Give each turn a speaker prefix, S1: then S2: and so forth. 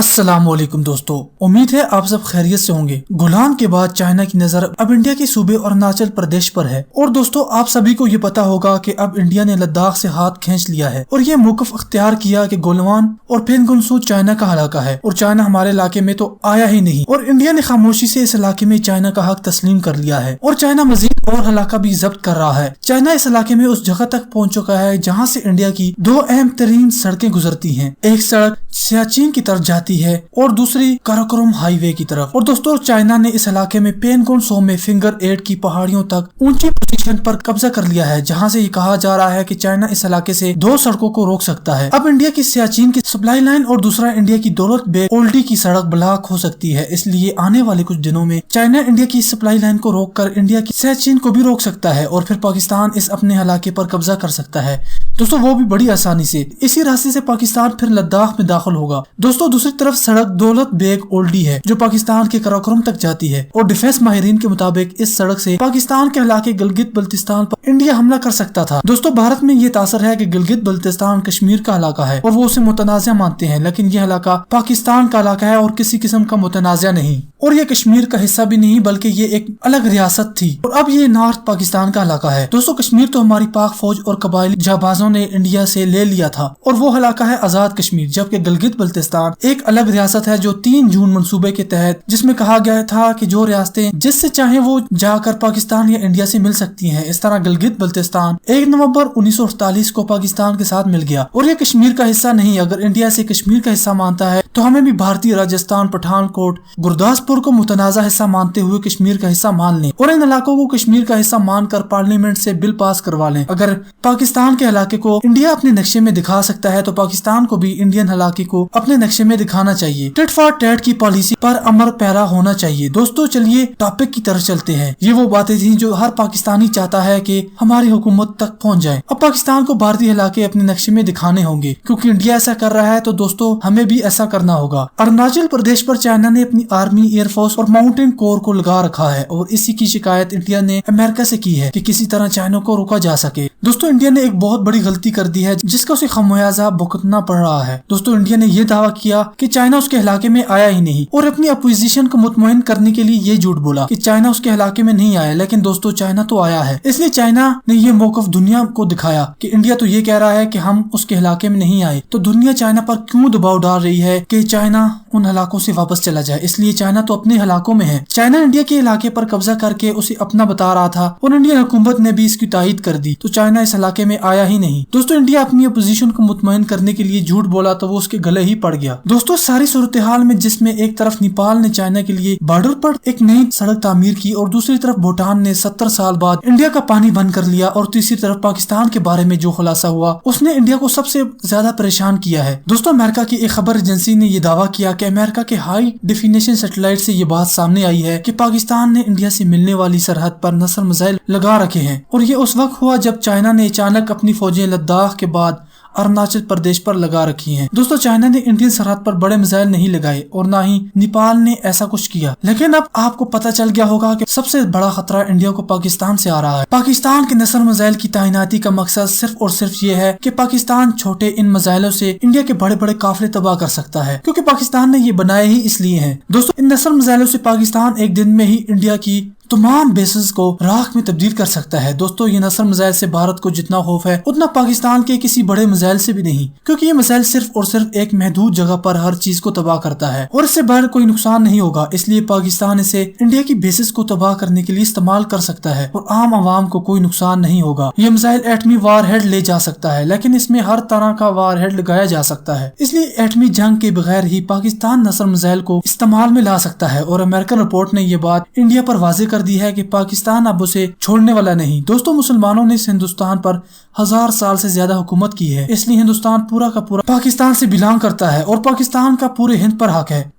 S1: السلام علیکم دوستو، امید ہے آپ سب خیریت سے ہوں گے۔ گولان کے بعد چائنا کی نظر اب انڈیا کے صوبے اروناچل پردیش پر ہے، اور دوستو آپ سبھی کو یہ پتا ہوگا کہ اب انڈیا نے لداخ سے ہاتھ کھینچ لیا ہے اور یہ موقف اختیار کیا کہ گولوان اور پینگن سو چائنا کا علاقہ ہے اور چائنا ہمارے علاقے میں تو آیا ہی نہیں، اور انڈیا نے خاموشی سے اس علاقے میں چائنا کا حق تسلیم کر لیا ہے اور چائنا مزید اور علاقہ بھی ضبط کر رہا ہے۔ چائنا اس علاقے میں اس جگہ تک پہنچ چکا ہے جہاں سے انڈیا کی دو اہم ترین سڑکیں گزرتی ہیں، ایک سڑک سیاچین کی طرف جاتی ہے اور دوسری کاراکوروم ہائی وے کی طرف۔ اور دوستو چائنا نے اس علاقے میں پینگن سو میں فنگر 8 کی پہاڑیوں تک اونچی پوزیشن پر قبضہ کر لیا ہے، جہاں سے یہ کہا جا رہا ہے کہ چائنا اس علاقے سے دو سڑکوں کو روک سکتا ہے۔ اب انڈیا کی سیاچین کی سپلائی لائن اور دوسرا انڈیا کی دولت بیگ اولڈی کی سڑک بلاک ہو سکتی ہے، اس لیے آنے والے کچھ دنوں میں چائنا انڈیا کی سپلائی لائن کو روک کر انڈیا کی سیاچین کو بھی روک سکتا ہے اور پھر پاکستان اس اپنے علاقے پر قبضہ کر سکتا ہے دوستو، وہ بھی بڑی آسانی سے۔ اسی راستے سے پاکستان پھر لداخ میں داخل ہوگا۔ دوستو دوسری طرف سڑک دولت بیگ اولڈی ہے جو پاکستان کے کراکوروم تک جاتی ہے، اور ڈیفنس ماہرین کے مطابق اس سڑک سے پاکستان کے علاقے گلگت بلتستان پر انڈیا حملہ کر سکتا تھا۔ دوستو بھارت میں یہ تاثر ہے کہ گلگت بلتستان کشمیر کا علاقہ ہے اور وہ اسے متنازع مانتے ہیں، لیکن یہ علاقہ پاکستان کا علاقہ ہے اور کسی قسم کا متنازع نہیں، اور یہ کشمیر کا حصہ بھی نہیں بلکہ یہ ایک الگ ریاست تھی، اور اب یہ نارتھ پاکستان کا علاقہ ہے۔ دوستو کشمیر تو ہماری پاک فوج اور قبائلی جانبازوں نے انڈیا سے لے لیا تھا اور وہ علاقہ ہے آزاد کشمیر، جبکہ گلگت بلتستان ایک الگ ریاست ہے جو 3 جون منصوبے کے تحت، جس میں کہا گیا تھا کہ جو ریاستیں جس سے چاہیں وہ جا کر پاکستان یا انڈیا سے مل سکتی ہیں، اس طرح گلگت بلتستان 1 نومبر 1948 کو پاکستان کے ساتھ مل گیا اور یہ کشمیر کا حصہ نہیں۔ اگر انڈیا سے کشمیر کا حصہ مانتا ہے تو ہمیں بھی بھارتی راجستھان، پٹھان کوٹ، گرداسپور کو متنازع حصہ مانتے ہوئے کشمیر کا حصہ مان لیں اور ان علاقوں کو کشمیر کا حصہ مان کر پارلیمنٹ سے بل پاس کروا لیں۔ اگر پاکستان کے علاقے کو انڈیا اپنے نقشے میں دکھا سکتا ہے تو پاکستان کو بھی انڈین علاقے کو اپنے نقشے میں دکھانا چاہیے۔ ٹٹ فار ٹیٹ کی پالیسی پر امر پیرا ہونا چاہیے۔ دوستو چلیے ٹاپک کی طرف چلتے ہیں۔ یہ وہ باتیں تھیں جو ہر پاکستانی چاہتا ہے کہ ہماری حکومت تک پہنچ جائے۔ اب پاکستان کو بھارتی علاقے اپنے نقشے میں دکھانے ہوں گے، کیونکہ انڈیا ایسا کر رہا ہے تو دوستو ہمیں بھی ایسا کرنا ہوگا۔ اروناچل پردیش پر چائنا نے اپنی آرمی، ایئر فورس اور ماؤنٹین کور کو لگا رکھا ہے، اور اسی کی شکایت انڈیا نے امریکہ سے کی ہے کہ کسی طرح چائنا کو روکا جا سکے۔ دوستو انڈیا نے ایک بہت بڑی غلطی کر دی ہے جس کا اسے خمیازہ بھگتنا پڑ رہا ہے۔ دوستو انڈیا نے یہ دعویٰ کیا کہ چائنا اس کے علاقے میں آیا ہی نہیں، اور اپنی اپوزیشن کو مطمئن کرنے کے لیے یہ جھوٹ بولا کہ چائنا اس کے علاقے میں نہیں آیا، لیکن دوستو چائنا تو آیا ہے۔ اس لیے چائنا نے یہ موقف دنیا کو دکھایا کہ انڈیا تو یہ کہہ رہا ہے کہ ہم اس کے علاقے میں نہیں آئے، تو دنیا چائنا پر کیوں دباؤ ڈال رہی ہے کہ چائنا ان علاقوں سے واپس چلا جائے؟ اس لیے چائنا تو اپنے علاقوں میں ہے۔ چائنا انڈیا کے علاقے پر قبضہ کر کے اسے اپنا بتا رہا تھا اور انڈین حکومت نے بھی اس کی تائید کر دی، تو چائنا اس علاقے میں آیا ہی نہیں۔ دوستو انڈیا اپنی اپوزیشن کو مطمئن کرنے کے لیے جھوٹ بولا تو وہ اس کے گلے ہی پڑ گیا۔ دوستو ساری صورتحال میں جس میں ایک طرف نیپال نے چائنا کے لیے بارڈر پر ایک نئی سڑک تعمیر کی اور دوسری طرف بھوٹان نے 70 سال بعد انڈیا کا پانی بند کر لیا، اور تیسری طرف پاکستان کے بارے میں جو خلاصہ ہوا اس نے انڈیا کو سب سے زیادہ پریشان کیا ہے۔ دوستو امریکہ کی ایک خبر ایجنسی نے یہ دعویٰ کیا کہ امریکہ کے ہائی ڈیفینیشن سیٹلائٹ سے یہ بات سامنے آئی ہے کہ پاکستان نے انڈیا سے ملنے والی سرحد پر نصر میزائل لگا رکھے ہیں، اور یہ اس وقت ہوا جب چائنا نے اچانک اپنی فوجیں لداخ کے بعد اروناچل پردیش پر لگا رکھی ہیں۔ دوستو چائنا نے انڈین سرحد پر بڑے میزائل نہیں لگائے اور نہ ہی نیپال نے ایسا کچھ کیا، لیکن اب آپ کو پتہ چل گیا ہوگا کہ سب سے بڑا خطرہ انڈیا کو پاکستان سے آ رہا ہے۔ پاکستان کے نصر میزائل کی تعیناتی کا مقصد صرف اور صرف یہ ہے کہ پاکستان چھوٹے ان میزائلوں سے انڈیا کے بڑے بڑے قافلے تباہ کر سکتا ہے، کیونکہ پاکستان نے یہ بنائے ہی اس لیے ہیں۔ دوستو ان نصر میزائلوں سے پاکستان ایک دن میں ہی انڈیا کی تمام بیسز کو راکھ میں تبدیل کر سکتا ہے۔ دوستو یہ نصر میزائل سے بھارت کو جتنا خوف ہے اتنا پاکستان کے کسی بڑے میزائل سے بھی نہیں، کیونکہ یہ میزائل صرف اور صرف ایک محدود جگہ پر ہر چیز کو تباہ کرتا ہے اور اس سے باہر کوئی نقصان نہیں ہوگا، اس لیے پاکستان اسے انڈیا کی بیسز کو تباہ کرنے کے لیے استعمال کر سکتا ہے اور عام عوام کو کوئی نقصان نہیں ہوگا۔ یہ میزائل ایٹمی وار ہیڈ لے جا سکتا ہے، لیکن اس میں ہر طرح کا وار ہیڈ لگایا جا سکتا ہے، اس لیے ایٹمی جنگ کے بغیر ہی پاکستان نصر میزائل کو استعمال میں لا سکتا ہے، اور امریکن رپورٹ نے یہ بات انڈیا پر واضح کر دی ہے کہ پاکستان اب اسے چھوڑنے والا نہیں۔ دوستو مسلمانوں نے اس ہندوستان پر 1000 سال سے زیادہ حکومت کی ہے، اس لیے ہندوستان پورا کا پورا پاکستان سے بلانگ کرتا ہے اور پاکستان کا پورے ہند پر حق ہے۔